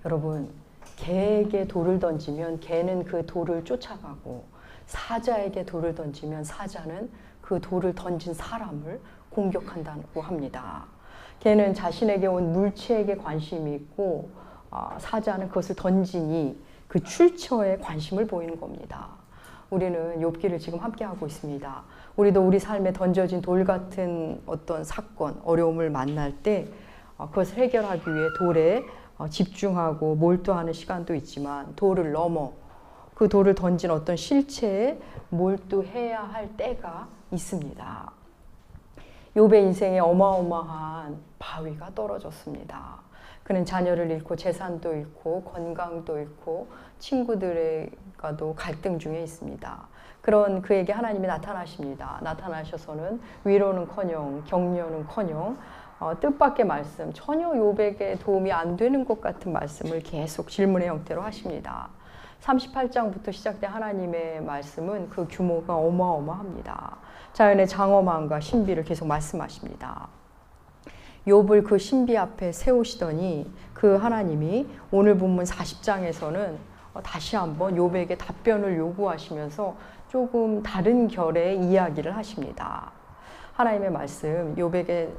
여러분, 개에게 돌을 던지면 개는 그 돌을 쫓아가고, 사자에게 돌을 던지면 사자는 그 돌을 던진 사람을 공격한다고 합니다. 개는 자신에게 온 물체에게 관심이 있고, 사자는 그것을 던지니 그 출처에 관심을 보이는 겁니다. 우리는 욥기를 지금 함께 하고 있습니다. 우리도 우리 삶에 던져진 돌 같은 어떤 사건, 어려움을 만날 때 그것을 해결하기 위해 돌에 집중하고 몰두하는 시간도 있지만, 돌을 넘어 그 돌을 던진 어떤 실체에 몰두해야 할 때가 있습니다. 욥의 인생에 어마어마한 바위가 떨어졌습니다. 그는 자녀를 잃고 재산도 잃고 건강도 잃고 친구들과도 갈등 중에 있습니다. 그런 그에게 하나님이 나타나십니다. 나타나셔서는 위로는커녕 격려는커녕 뜻밖의 말씀, 전혀 욥에게 도움이 안 되는 것 같은 말씀을 계속 질문의 형태로 하십니다. 38장부터 시작된 하나님의 말씀은 그 규모가 어마어마합니다. 자연의 장엄함과 신비를 계속 말씀하십니다. 욥을 그 신비 앞에 세우시더니 그 하나님이 오늘 본문 40장에서는 다시 한번 욥에게 답변을 요구하시면서 조금 다른 결의 이야기를 하십니다. 하나님의 말씀, 욥에게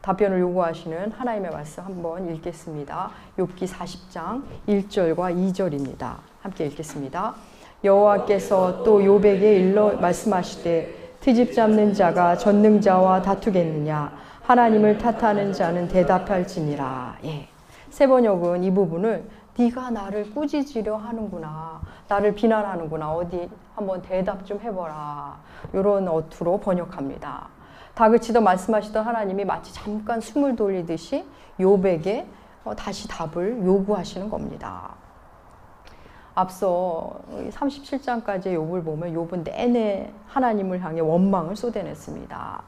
답변을 요구하시는 하나님의 말씀 한번 읽겠습니다. 욥기 40장 1절과 2절입니다. 함께 읽겠습니다. 여호와께서 또 욥에게 일러 말씀하시되 트집 잡는 자가 전능자와 다투겠느냐? 하나님을 탓하는 자는 대답할지니라. 예. 세 번역은 이 부분을 네가 나를 꾸짖으려 하는구나, 나를 비난하는구나, 어디 한번 대답 좀 해보라, 이런 어투로 번역합니다. 다그치던 말씀하시던 하나님이 마치 잠깐 숨을 돌리듯이 욥에게 다시 답을 요구하시는 겁니다. 앞서 37장까지의 욥을 보면 욥은 내내 하나님을 향해 원망을 쏟아냈습니다.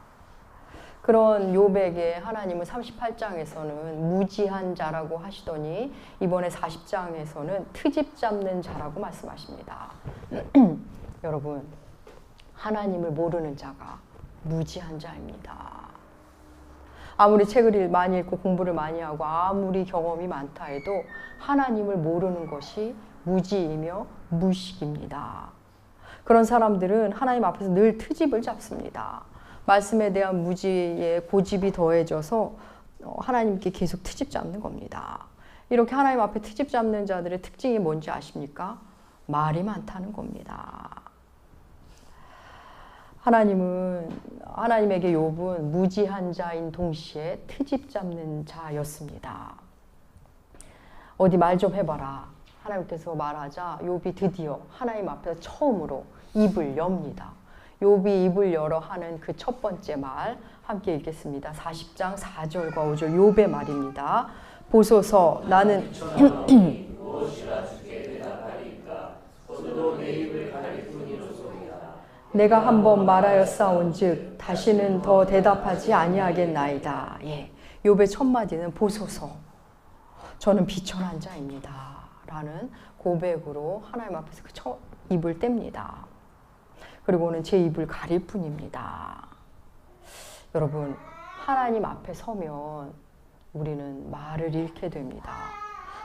그런 욥에게 하나님은 38장에서는 무지한 자라고 하시더니 이번에 40장에서는 트집 잡는 자라고 말씀하십니다. 여러분, 하나님을 모르는 자가 무지한 자입니다. 아무리 책을 많이 읽고 공부를 많이 하고 아무리 경험이 많다 해도 하나님을 모르는 것이 무지이며 무식입니다. 그런 사람들은 하나님 앞에서 늘 트집을 잡습니다. 말씀에 대한 무지에 고집이 더해져서 하나님께 계속 트집 잡는 겁니다. 이렇게 하나님 앞에 트집 잡는 자들의 특징이 뭔지 아십니까? 말이 많다는 겁니다. 하나님에게 욥은 무지한 자인 동시에 트집 잡는 자였습니다. 어디 말 좀 해봐라, 하나님께서 말하자 욥이 드디어 하나님 앞에서 처음으로 입을 엽니다. 욥이 입을 열어 하는 그 첫 번째 말 함께 읽겠습니다. 40장 4절과 5절 욥의 말입니다. 보소서, 나는 내가 한번 말하였사온즉 다시는 더 대답하지 아니하겠나이다. 예, 욥의 첫 마디는 보소서, 저는 비천한 자입니다 라는 고백으로 하나님 앞에서 그 첫 입을 뗍니다. 그리고는 제 입을 가릴 뿐입니다. 여러분, 하나님 앞에 서면 우리는 말을 잃게 됩니다.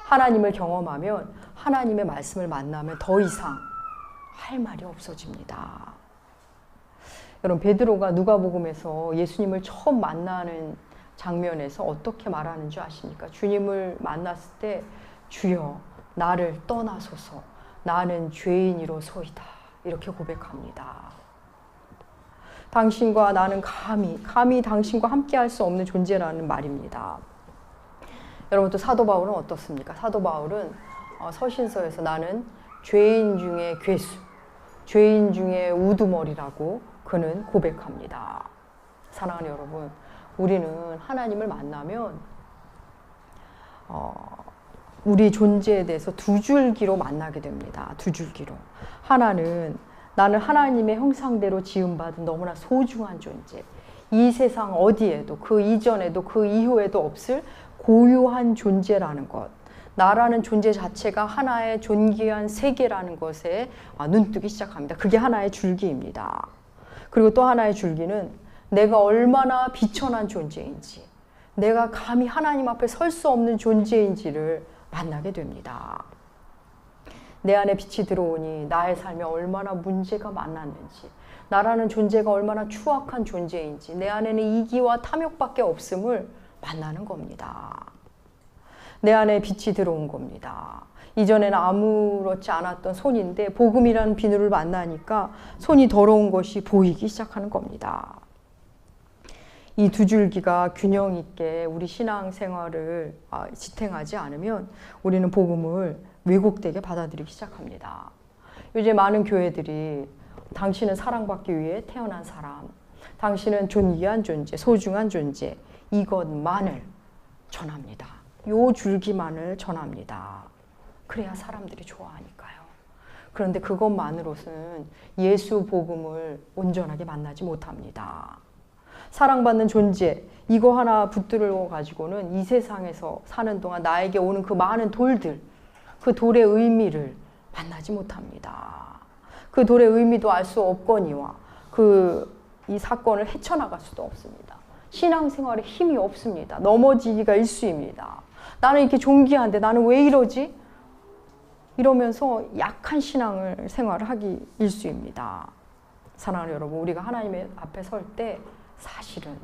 하나님을 경험하면, 하나님의 말씀을 만나면 더 이상 할 말이 없어집니다. 여러분, 베드로가 누가복음에서 예수님을 처음 만나는 장면에서 어떻게 말하는 줄 아십니까? 주님을 만났을 때 주여 나를 떠나소서, 나는 죄인이로소이다, 이렇게 고백합니다. 당신과 나는 감히 당신과 함께 할 수 없는 존재라는 말입니다. 여러분, 또 사도 바울은 어떻습니까? 사도 바울은 서신서에서 나는 죄인 중에 괴수, 죄인 중에 우두머리라고 그는 고백합니다. 사랑하는 여러분, 우리는 하나님을 만나면 우리 존재에 대해서 두 줄기로 만나게 됩니다. 두 줄기로. 하나는 나는 하나님의 형상대로 지음받은 너무나 소중한 존재, 이 세상 어디에도 그 이전에도 그 이후에도 없을 고유한 존재라는 것, 나라는 존재 자체가 하나의 존귀한 세계라는 것에 눈뜨기 시작합니다. 그게 하나의 줄기입니다. 그리고 또 하나의 줄기는 내가 얼마나 비천한 존재인지, 내가 감히 하나님 앞에 설 수 없는 존재인지를 만나게 됩니다. 내 안에 빛이 들어오니 나의 삶에 얼마나 문제가 많았는지, 나라는 존재가 얼마나 추악한 존재인지, 내 안에는 이기와 탐욕밖에 없음을 만나는 겁니다. 내 안에 빛이 들어온 겁니다. 이전에는 아무렇지 않았던 손인데 복음이라는 비누를 만나니까 손이 더러운 것이 보이기 시작하는 겁니다. 이 두 줄기가 균형 있게 우리 신앙생활을 지탱하지 않으면 우리는 복음을 왜곡되게 받아들이기 시작합니다. 요즘 많은 교회들이 당신은 사랑받기 위해 태어난 사람, 당신은 존귀한 존재, 소중한 존재, 이것만을 전합니다. 요 줄기만을 전합니다. 그래야 사람들이 좋아하니까요. 그런데 그것만으로는 예수 복음을 온전하게 만나지 못합니다. 사랑받는 존재, 이거 하나 붙들어 가지고는 이 세상에서 사는 동안 나에게 오는 그 많은 돌들, 그 돌의 의미를 만나지 못합니다. 그 돌의 의미도 알 수 없거니와 이 사건을 헤쳐나갈 수도 없습니다. 신앙생활에 힘이 없습니다. 넘어지기가 일쑤입니다. 나는 이렇게 존귀한데 나는 왜 이러지? 이러면서 약한 생활을 하기 일쑤입니다. 사랑하는 여러분, 우리가 하나님의 앞에 설 때 사실은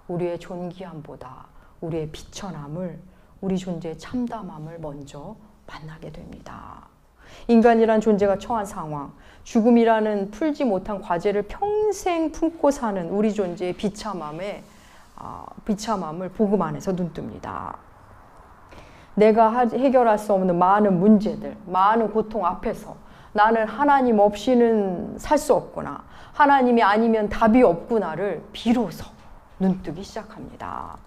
우리의 존귀함보다 우리의 비천함을, 우리 존재의 참담함을 먼저 만나게 됩니다. 인간이란 존재가 처한 상황, 죽음이라는 풀지 못한 과제를 평생 품고 사는 우리 존재의 비참함을 복음 안에서 눈뜹니다. 내가 해결할 수 없는 많은 문제들, 많은 고통 앞에서 나는 하나님 없이는 살 수 없구나, 하나님이 아니면 답이 없구나를 비로소 눈뜨기 시작합니다.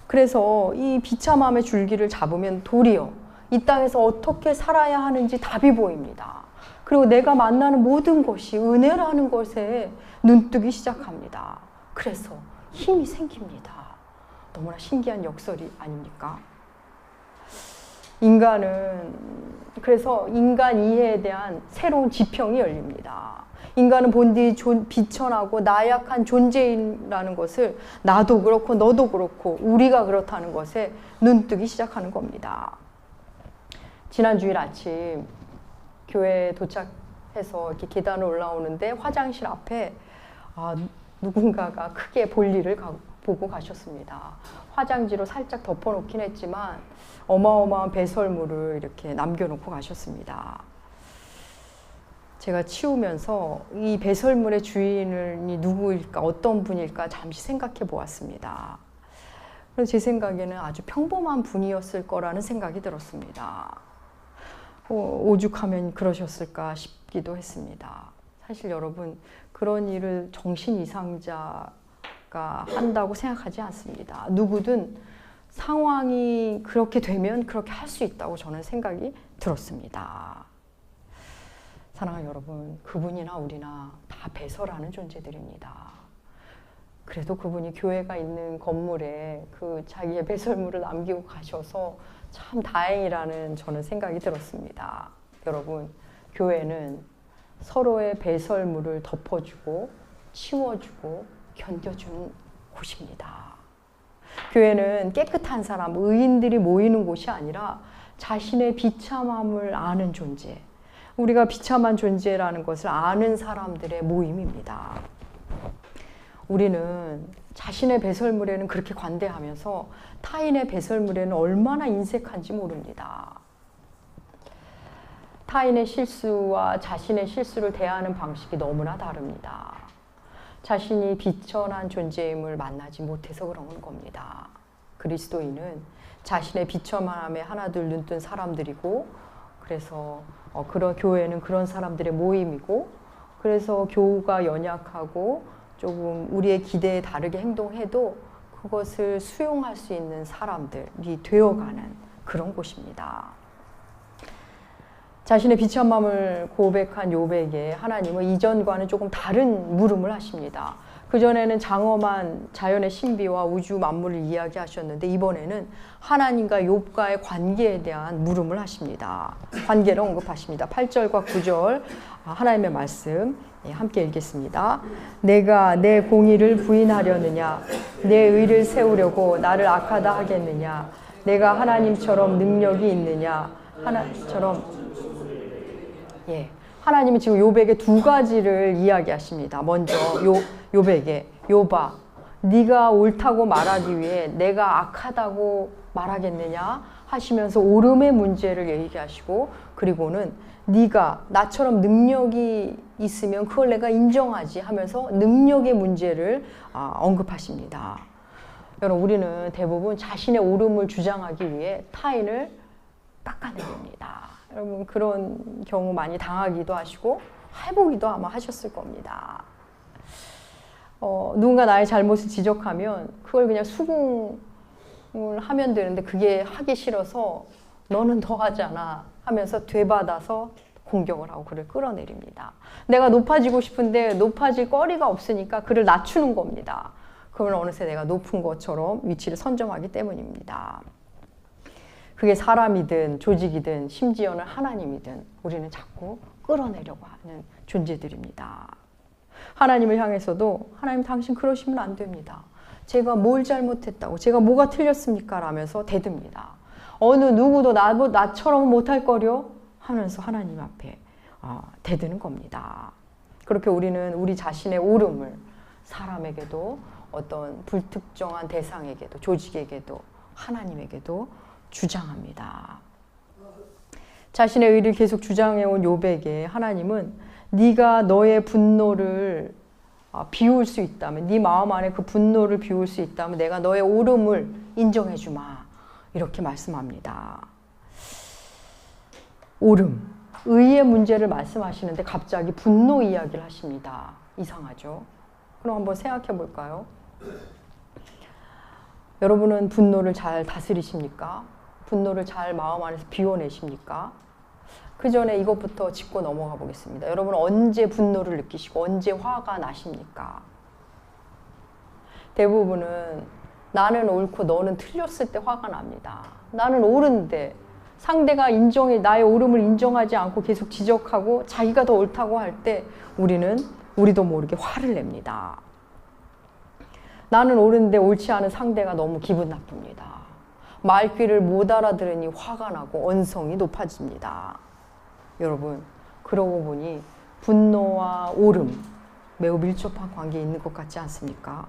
그래서 이 비참함의 줄기를 잡으면 도리어 이 땅에서 어떻게 살아야 하는지 답이 보입니다. 그리고 내가 만나는 모든 것이 은혜라는 것에 눈뜨기 시작합니다. 그래서 힘이 생깁니다. 너무나 신기한 역설이 아닙니까? 그래서 인간 이해에 대한 새로운 지평이 열립니다. 인간은 본디 비천하고 나약한 존재라는 것을 나도 그렇고 너도 그렇고 우리가 그렇다는 것에 눈뜨기 시작하는 겁니다. 지난 주일 아침 교회에 도착해서 이렇게 계단을 올라오는데 화장실 앞에 누군가가 크게 볼일을 보고 가셨습니다. 화장지로 살짝 덮어놓긴 했지만 어마어마한 배설물을 이렇게 남겨놓고 가셨습니다. 제가 치우면서 이 배설물의 주인이 누구일까, 어떤 분일까 잠시 생각해 보았습니다. 그래서 제 생각에는 아주 평범한 분이었을 거라는 생각이 들었습니다. 오죽하면 그러셨을까 싶기도 했습니다. 사실 여러분, 그런 일을 정신 이상자가 한다고 생각하지 않습니다. 누구든 상황이 그렇게 되면 그렇게 할 수 있다고 저는 생각이 들었습니다. 사랑하는 여러분, 그분이나 우리나 다 배설하는 존재들입니다. 그래도 그분이 교회가 있는 건물에 그 자기의 배설물을 남기고 가셔서 참 다행이라는 저는 생각이 들었습니다. 여러분, 교회는 서로의 배설물을 덮어주고 치워주고 견뎌주는 곳입니다. 교회는 깨끗한 사람, 의인들이 모이는 곳이 아니라 자신의 비참함을 아는 존재, 우리가 비참한 존재라는 것을 아는 사람들의 모임입니다. 우리는 자신의 배설물에는 그렇게 관대하면서 타인의 배설물에는 얼마나 인색한지 모릅니다. 타인의 실수와 자신의 실수를 대하는 방식이 너무나 다릅니다. 자신이 비천한 존재임을 만나지 못해서 그런 겁니다. 그리스도인은 자신의 비천함에 하나둘 눈뜬 사람들이고, 그래서 그런 교회는 그런 사람들의 모임이고, 그래서 교우가 연약하고 조금 우리의 기대에 다르게 행동해도 그것을 수용할 수 있는 사람들이 되어가는 그런 곳입니다. 자신의 비참함을 고백한 욥에게 하나님은 이전과는 조금 다른 물음을 하십니다. 그전에는 장엄한 자연의 신비와 우주 만물을 이야기하셨는데 이번에는 하나님과 욥과의 관계에 대한 물음을 하십니다. 관계를 언급하십니다. 8절과 9절 하나님의 말씀 함께 읽겠습니다. 내가 내 공의를 부인하려느냐, 내 의를 세우려고 나를 악하다 하겠느냐, 내가 하나님처럼 능력이 있느냐? 하나님처럼. 예. 하나님은 지금 욥에게 두 가지를 이야기하십니다. 먼저 욥에게 욥아, 네가 옳다고 말하기 위해 내가 악하다고 말하겠느냐 하시면서 오름의 문제를 얘기하시고, 그리고는 네가 나처럼 능력이 있으면 그걸 내가 인정하지 하면서 능력의 문제를 언급하십니다. 여러분, 우리는 대부분 자신의 옳음을 주장하기 위해 타인을 깎아내립니다. 여러분, 그런 경우 많이 당하기도 하시고 해보기도 아마 하셨을 겁니다. 누군가 나의 잘못을 지적하면 그걸 그냥 수긍을 하면 되는데, 그게 하기 싫어서 너는 더 하잖아 하면서 되받아서 공격을 하고 그를 끌어내립니다. 내가 높아지고 싶은데 높아질 거리가 없으니까 그를 낮추는 겁니다. 그러면 어느새 내가 높은 것처럼 위치를 선점하기 때문입니다. 그게 사람이든 조직이든 심지어는 하나님이든 우리는 자꾸 끌어내려고 하는 존재들입니다. 하나님을 향해서도 하나님, 당신 그러시면 안 됩니다. 제가 뭘 잘못했다고, 제가 뭐가 틀렸습니까? 라면서 대듭니다. 어느 누구도 나처럼 못할 거려? 하면서 하나님 앞에 대드는 겁니다. 그렇게 우리는 우리 자신의 옳음을 사람에게도, 어떤 불특정한 대상에게도, 조직에게도, 하나님에게도 주장합니다. 자신의 의를 계속 주장해온 욥에게 하나님은 네가 너의 분노를 비울 수 있다면, 네 마음 안에 그 분노를 비울 수 있다면 내가 너의 옳음을 인정해 주마, 이렇게 말씀합니다. 옳음, 의의 문제를 말씀하시는데 갑자기 분노 이야기를 하십니다. 이상하죠? 그럼 한번 생각해 볼까요? 여러분은 분노를 잘 다스리십니까? 분노를 잘 마음 안에서 비워내십니까? 그 전에 이것부터 짚고 넘어가 보겠습니다. 여러분은 언제 분노를 느끼시고 언제 화가 나십니까? 대부분은 나는 옳고 너는 틀렸을 때 화가 납니다. 나는 옳은데 상대가 나의 옳음을 인정하지 않고 계속 지적하고 자기가 더 옳다고 할 때 우리도 모르게 화를 냅니다. 나는 옳은데 옳지 않은 상대가 너무 기분 나쁩니다. 말귀를 못 알아들으니 화가 나고 언성이 높아집니다. 여러분, 그러고 보니 분노와 옳음, 매우 밀접한 관계에 있는 것 같지 않습니까?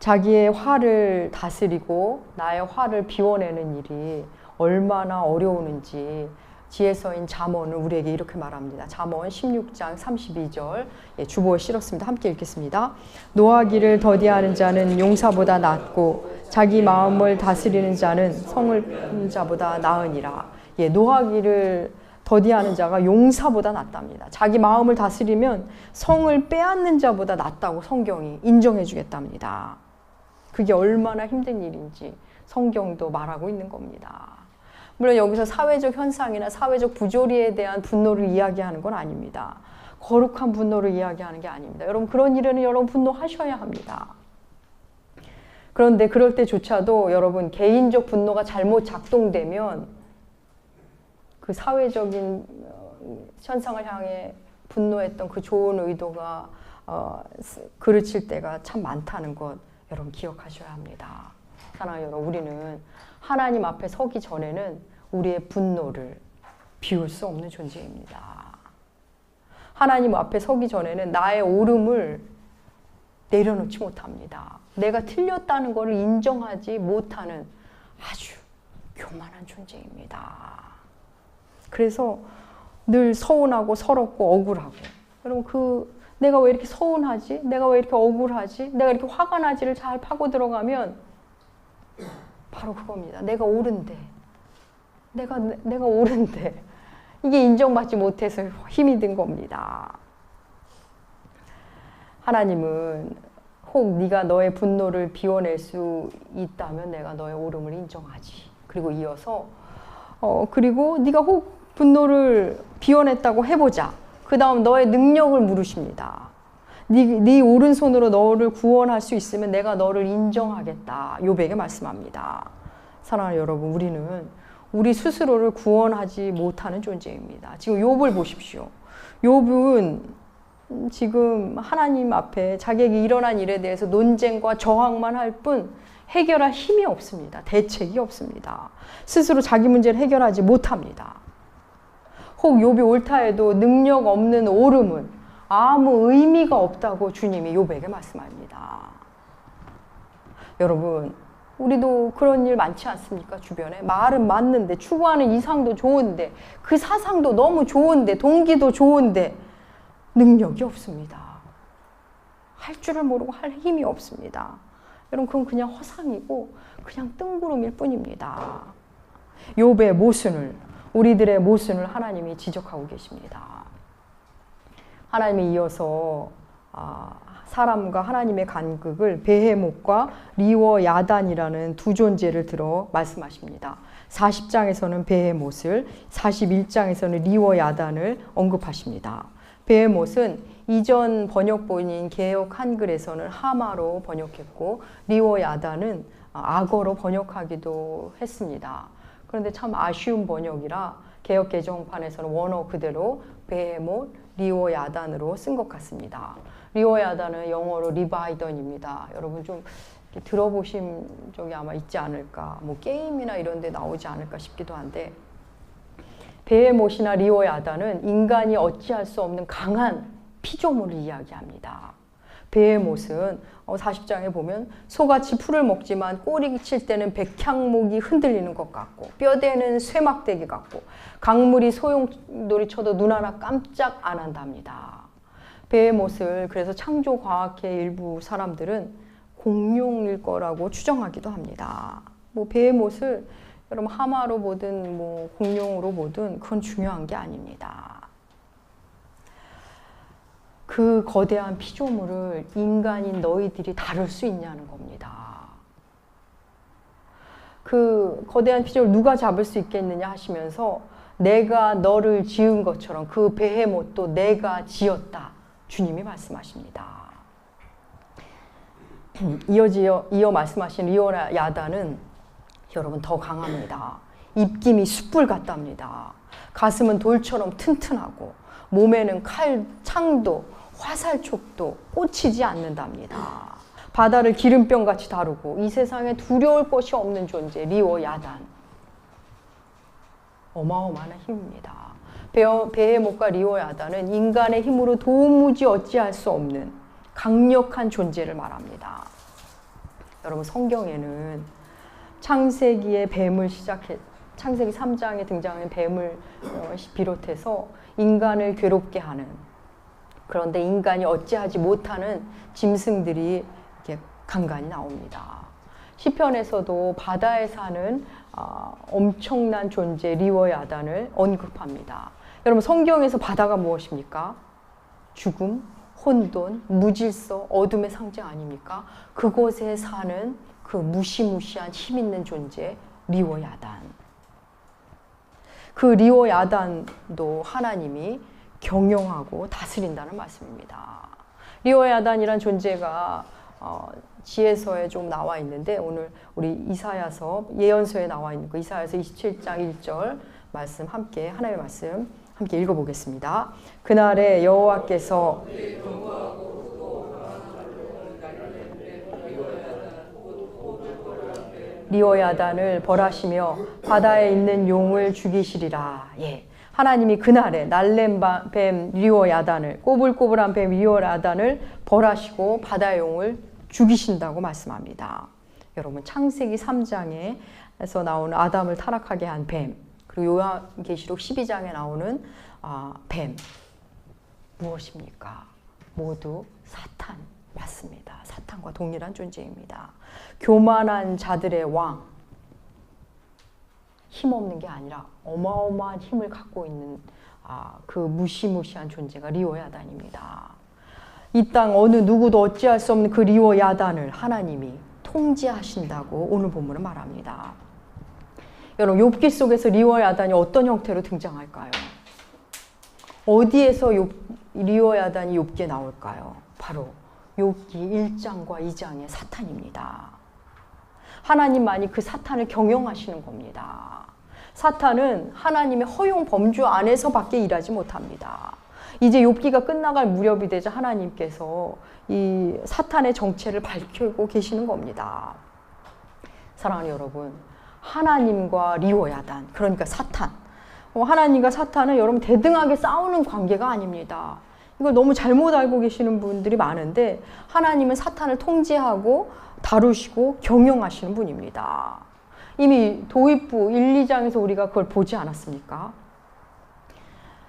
자기의 화를 다스리고 나의 화를 비워내는 일이 얼마나 어려우는지 지혜서인 잠언은 우리에게 이렇게 말합니다. 잠언 16장 32절, 주보에 실었습니다. 함께 읽겠습니다. 노하기를 더디하는 자는 용사보다 낫고 자기 마음을 다스리는 자는 성을 자보다 나으니라. 노하기를 더디하는 자가 용사보다 낫답니다. 자기 마음을 다스리면 성을 빼앗는 자보다 낫다고 성경이 인정해 주겠답니다. 그게 얼마나 힘든 일인지 성경도 말하고 있는 겁니다. 물론 여기서 사회적 현상이나 사회적 부조리에 대한 분노를 이야기하는 건 아닙니다. 거룩한 분노를 이야기하는 게 아닙니다. 여러분, 그런 일에는 여러분 분노하셔야 합니다. 그런데 그럴 때조차도 여러분, 개인적 분노가 잘못 작동되면 그 사회적인 현상을 향해 분노했던 그 좋은 의도가 그르칠 때가 참 많다는 것 여러분 기억하셔야 합니다. 사랑하는 여러분, 우리는 하나님 앞에 서기 전에는 우리의 분노를 비울 수 없는 존재입니다. 하나님 앞에 서기 전에는 나의 옳음을 내려놓지 못합니다. 내가 틀렸다는 것을 인정하지 못하는 아주 교만한 존재입니다. 그래서 늘 서운하고 서럽고 억울하고, 여러분, 내가 왜 이렇게 서운하지? 내가 왜 이렇게 억울하지? 내가 이렇게 화가 나지를 잘 파고 들어가면 바로 그겁니다. 내가 옳은데, 내가 옳은데 이게 인정받지 못해서 힘이 든 겁니다. 하나님은 혹 네가 너의 분노를 비워낼 수 있다면 내가 너의 옳음을 인정하지. 그리고 이어서 그리고 네가 혹 분노를 비워냈다고 해보자. 그 다음 너의 능력을 물으십니다. 네 오른손으로 너를 구원할 수 있으면 내가 너를 인정하겠다. 욥에게 말씀합니다. 사랑하는 여러분, 우리는 우리 스스로를 구원하지 못하는 존재입니다. 지금 욥을 보십시오. 욥은 지금 하나님 앞에 자기에게 일어난 일에 대해서 논쟁과 저항만 할 뿐 해결할 힘이 없습니다. 대책이 없습니다. 스스로 자기 문제를 해결하지 못합니다. 혹 욥이 옳다 해도 능력 없는 옳음은 아무 의미가 없다고 주님이 욥에게 말씀합니다. 여러분, 우리도 그런 일 많지 않습니까? 주변에 말은 맞는데, 추구하는 이상도 좋은데, 그 사상도 너무 좋은데, 동기도 좋은데 능력이 없습니다. 할 줄을 모르고 할 힘이 없습니다. 여러분, 그건 그냥 허상이고 그냥 뜬구름일 뿐입니다. 욥의 모순을, 우리들의 모순을 하나님이 지적하고 계십니다. 하나님이 이어서 사람과 하나님의 간극을 베헤못과 리워 야단이라는 두 존재를 들어 말씀하십니다. 40장에서는 베헤못을, 41장에서는 리워 야단을 언급하십니다. 베헤못은 이전 번역본인 개역 한글에서는 하마로 번역했고, 리워 야단은 악어로 번역하기도 했습니다. 그런데 참 아쉬운 번역이라 개역 개정판에서는 원어 그대로 베헤못, 리워 야단으로 쓴 것 같습니다. 리워 야단은 영어로 리바이던입니다. 여러분 좀 들어보신 적이 아마 있지 않을까, 뭐 게임이나 이런 데 나오지 않을까 싶기도 한데, 베헤못이나 리워 야단은 인간이 어찌할 수 없는 강한 피조물을 이야기합니다. 베헤못은 40장에 보면 소같이 풀을 먹지만 꼬리 칠 때는 백향목이 흔들리는 것 같고, 뼈대는 쇠막대기 같고, 강물이 소용돌이 쳐도 눈 하나 깜짝 안 한답니다. 베헤못을 그래서 창조과학회 일부 사람들은 공룡일 거라고 추정하기도 합니다. 뭐 베헤못을 여러분 하마로 보든 뭐 공룡으로 보든 그건 중요한 게 아닙니다. 그 거대한 피조물을 인간인 너희들이 다룰 수 있냐는 겁니다. 그 거대한 피조물 누가 잡을 수 있겠느냐 하시면서 내가 너를 지은 것처럼 그 베헤못도 내가 지었다. 주님이 말씀하십니다. 이어 말씀하신 리워 야단은 여러분 더 강합니다. 입김이 숯불 같답니다. 가슴은 돌처럼 튼튼하고 몸에는 칼, 창도, 화살촉도 꽂히지 않는답니다. 바다를 기름병같이 다루고 이 세상에 두려울 것이 없는 존재 리워 야단. 어마어마한 힘입니다. 베헤못과 리워 야단은 인간의 힘으로 도무지 어찌할 수 없는 강력한 존재를 말합니다. 여러분 성경에는 창세기의 뱀을 창세기 3장에 등장하는 뱀을 비롯해서 인간을 괴롭게 하는, 그런데 인간이 어찌하지 못하는 짐승들이 이렇게 간간히 나옵니다. 시편에서도 바다에 사는 엄청난 존재 리워 야단을 언급합니다. 여러분 성경에서 바다가 무엇입니까? 죽음, 혼돈, 무질서, 어둠의 상징 아닙니까? 그곳에 사는 그 무시무시한 힘 있는 존재 리워 야단. 그 리워 야단도 하나님이 경영하고 다스린다는 말씀입니다. 리워 야단이란 존재가 지혜서에 좀 나와 있는데, 오늘 우리 이사야서 예언서에 나와 있는 그 이사야서 27장 1절 말씀 함께, 하나님의 말씀 함께 읽어보겠습니다. 그날에 여호와께서 리워 야단을 벌하시며 바다에 있는 용을 죽이시리라. 예. 하나님이 그날에 날랜 뱀 리워 야단을, 꼬불꼬불한 뱀 리워 야단을 벌하시고 바다의 용을 죽이신다고 말씀합니다. 여러분 창세기 3장에서 나오는 아담을 타락하게 한 뱀, 그리고 요한계시록 12장에 나오는 뱀, 무엇입니까? 모두 사탄 맞습니다. 사탄과 동일한 존재입니다. 교만한 자들의 왕, 힘없는 게 아니라 어마어마한 힘을 갖고 있는 그 무시무시한 존재가 리워 야단입니다. 이 땅 어느 누구도 어찌할 수 없는 그 리워 야단을 하나님이 통제하신다고 오늘 본문은 말합니다. 여러분 욥기 속에서 리워 야단이 어떤 형태로 등장할까요? 어디에서 리워 야단이 욥기에 나올까요? 바로 욥기 1장과 2장의 사탄입니다. 하나님만이 그 사탄을 경영하시는 겁니다. 사탄은 하나님의 허용 범주 안에서밖에 일하지 못합니다. 이제 욥기가 끝나갈 무렵이 되자 하나님께서 이 사탄의 정체를 밝히고 계시는 겁니다. 사랑하는 여러분, 하나님과 리오야단, 그러니까 사탄. 하나님과 사탄은 여러분 대등하게 싸우는 관계가 아닙니다. 이걸 너무 잘못 알고 계시는 분들이 많은데, 하나님은 사탄을 통제하고 다루시고 경영하시는 분입니다. 이미 도입부 1, 2장에서 우리가 그걸 보지 않았습니까?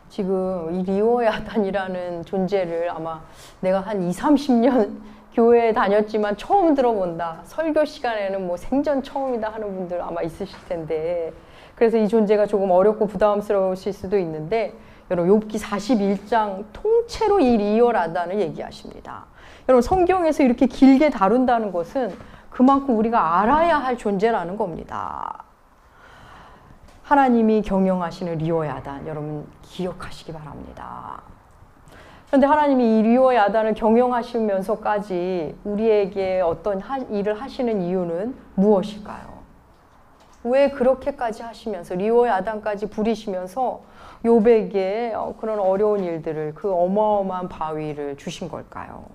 지금 이 리오야단이라는 존재를 아마 내가 한 20, 30년 교회에 다녔지만 처음 들어본다. 설교 시간에는 뭐 생전 처음이다 하는 분들 아마 있으실 텐데, 그래서 이 존재가 조금 어렵고 부담스러우실 수도 있는데, 여러분 욥기 41장 통째로 이 리오야단을 얘기하십니다. 여러분 성경에서 이렇게 길게 다룬다는 것은 그만큼 우리가 알아야 할 존재라는 겁니다. 하나님이 경영하시는 리오야단, 여러분 기억하시기 바랍니다. 그런데 하나님이 이 리오야단을 경영하시면서까지 우리에게 어떤 일을 하시는 이유는 무엇일까요? 왜 그렇게까지 하시면서 리오야단까지 부리시면서 욥에게 그런 어려운 일들을, 그 어마어마한 바위를 주신 걸까요?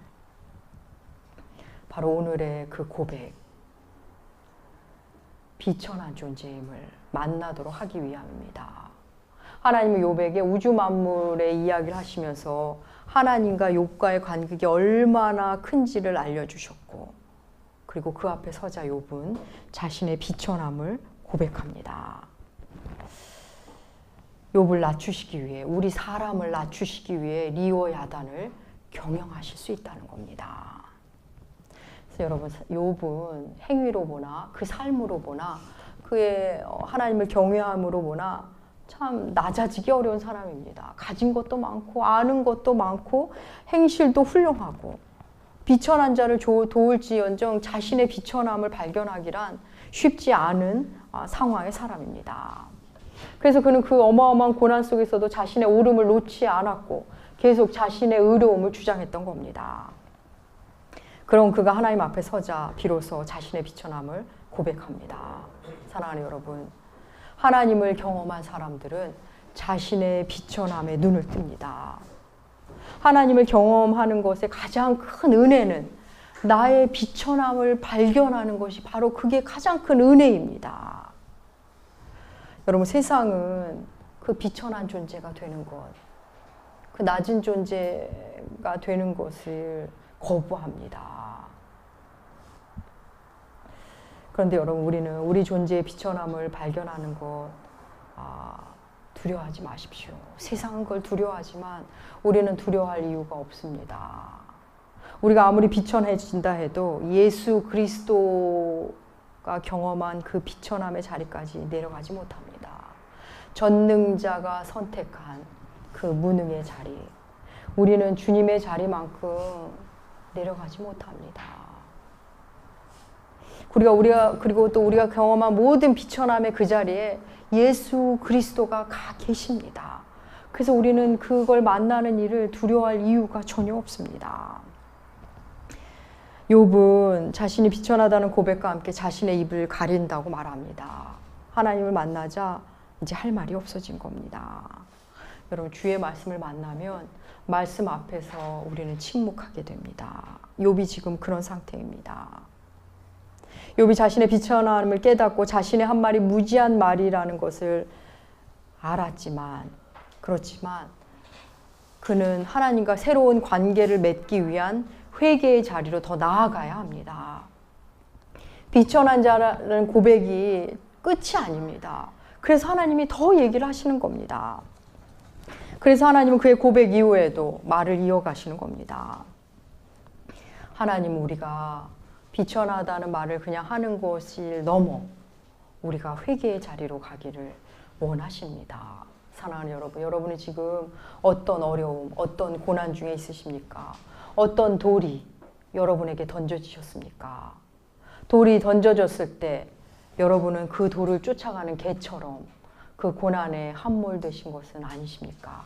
바로 오늘의 그 고백, 비천한 존재임을 만나도록 하기 위함입니다. 하나님은 욥에게 우주 만물의 이야기를 하시면서 하나님과 욥과의 관계가 얼마나 큰지를 알려주셨고, 그리고 그 앞에 서자 욥은 자신의 비천함을 고백합니다. 욥을 낮추시기 위해, 우리 사람을 낮추시기 위해 리오야단을 경영하실 수 있다는 겁니다. 그래서 여러분, 욥은 행위로 보나 그 삶으로 보나 그의 하나님을 경외함으로 보나 참 낮아지기 어려운 사람입니다. 가진 것도 많고 아는 것도 많고 행실도 훌륭하고, 비천한 자를 도울지언정 자신의 비천함을 발견하기란 쉽지 않은 상황의 사람입니다. 그래서 그는 그 어마어마한 고난 속에서도 자신의 옳음을 놓지 않았고 계속 자신의 의로움을 주장했던 겁니다. 그럼 그가 하나님 앞에 서자 비로소 자신의 비천함을 고백합니다. 사랑하는 여러분, 하나님을 경험한 사람들은 자신의 비천함에 눈을 뜹니다. 하나님을 경험하는 것의 가장 큰 은혜는 나의 비천함을 발견하는 것이 바로 그게 가장 큰 은혜입니다. 여러분, 세상은 그 비천한 존재가 되는 것, 그 낮은 존재가 되는 것을 거부합니다. 그런데 여러분, 우리는 우리 존재의 비천함을 발견하는 것 두려워하지 마십시오. 세상은 그걸 두려워하지만 우리는 두려워할 이유가 없습니다. 우리가 아무리 비천해진다 해도 예수 그리스도가 경험한 그 비천함의 자리까지 내려가지 못합니다. 전능자가 선택한 그 무능의 자리, 우리는 주님의 자리만큼 내려가지 못합니다. 그리고 또 우리가 경험한 모든 비천함의 그 자리에 예수 그리스도가 가 계십니다. 그래서 우리는 그걸 만나는 일을 두려워할 이유가 전혀 없습니다. 욥은 자신이 비천하다는 고백과 함께 자신의 입을 가린다고 말합니다. 하나님을 만나자 이제 할 말이 없어진 겁니다. 여러분, 주의 말씀을 만나면 말씀 앞에서 우리는 침묵하게 됩니다. 욥이 지금 그런 상태입니다. 욥이 자신의 비천함을 깨닫고 자신의 한 말이 무지한 말이라는 것을 알았지만, 그렇지만 그는 하나님과 새로운 관계를 맺기 위한 회개의 자리로 더 나아가야 합니다. 비천한 자라는 고백이 끝이 아닙니다. 그래서 하나님이 더 얘기를 하시는 겁니다. 그래서 하나님은 그의 고백 이후에도 말을 이어가시는 겁니다. 하나님은 우리가 비천하다는 말을 그냥 하는 것을 넘어 우리가 회개의 자리로 가기를 원하십니다. 사랑하는 여러분, 여러분이 지금 어떤 어려움, 어떤 고난 중에 있으십니까? 어떤 돌이 여러분에게 던져지셨습니까? 돌이 던져졌을 때 여러분은 그 돌을 쫓아가는 개처럼 그 고난에 함몰되신 것은 아니십니까?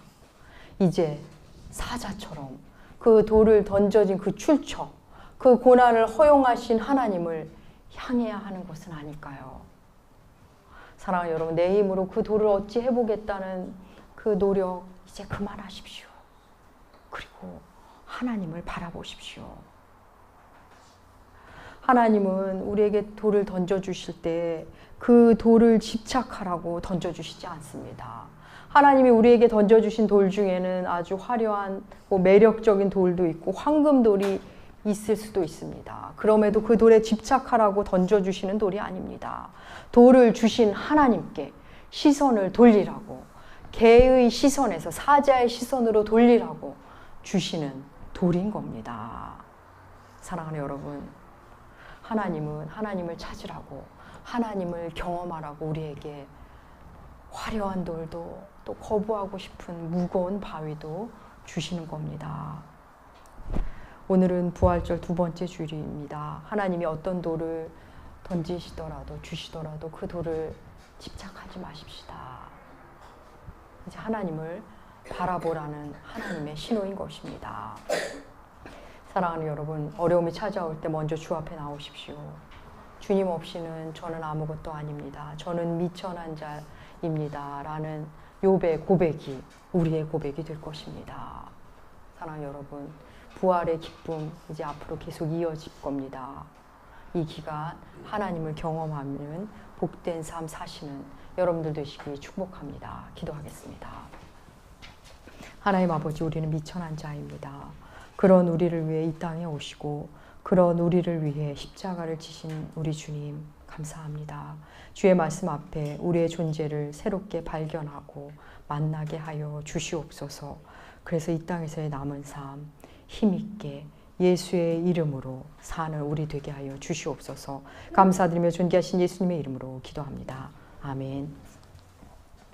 이제 사자처럼 그 돌을 던져진 그 출처, 그 고난을 허용하신 하나님을 향해야 하는 것은 아닐까요? 사랑하는 여러분, 내 힘으로 그 돌을 어찌 해보겠다는 그 노력 이제 그만하십시오. 그리고 하나님을 바라보십시오. 하나님은 우리에게 돌을 던져주실 때 그 돌을 집착하라고 던져주시지 않습니다. 하나님이 우리에게 던져주신 돌 중에는 아주 화려한 매력적인 돌도 있고 황금돌이 있을 수도 있습니다. 그럼에도 그 돌에 집착하라고 던져주시는 돌이 아닙니다. 돌을 주신 하나님께 시선을 돌리라고, 개의 시선에서 사자의 시선으로 돌리라고 주시는 돌인 겁니다. 사랑하는 여러분, 하나님은 하나님을 찾으라고, 하나님을 경험하라고 우리에게 화려한 돌도 또 거부하고 싶은 무거운 바위도 주시는 겁니다. 오늘은 부활절 두 번째 주일입니다. 하나님이 어떤 돌을 던지시더라도 주시더라도 그 돌을 집착하지 마십시다. 이제 하나님을 바라보라는 하나님의 신호인 것입니다. 사랑하는 여러분, 어려움이 찾아올 때 먼저 주 앞에 나오십시오. 주님 없이는 저는 아무것도 아닙니다. 저는 미천한 자입니다. 라는 욥의 고백이 우리의 고백이 될 것입니다. 사랑하는 여러분, 부활의 기쁨 이제 앞으로 계속 이어질 겁니다. 이 기간 하나님을 경험하는 복된 삶 사시는 여러분들 되시기 축복합니다. 기도하겠습니다. 하나님 아버지, 우리는 미천한 자입니다. 그런 우리를 위해 이 땅에 오시고 그런 우리를 위해 십자가를 지신 우리 주님 감사합니다. 주의 말씀 앞에 우리의 존재를 새롭게 발견하고 만나게 하여 주시옵소서. 그래서 이 땅에서의 남은 삶 힘있게 예수의 이름으로 사는 우리 되게 하여 주시옵소서. 감사드리며 존귀하신 예수님의 이름으로 기도합니다. 아멘.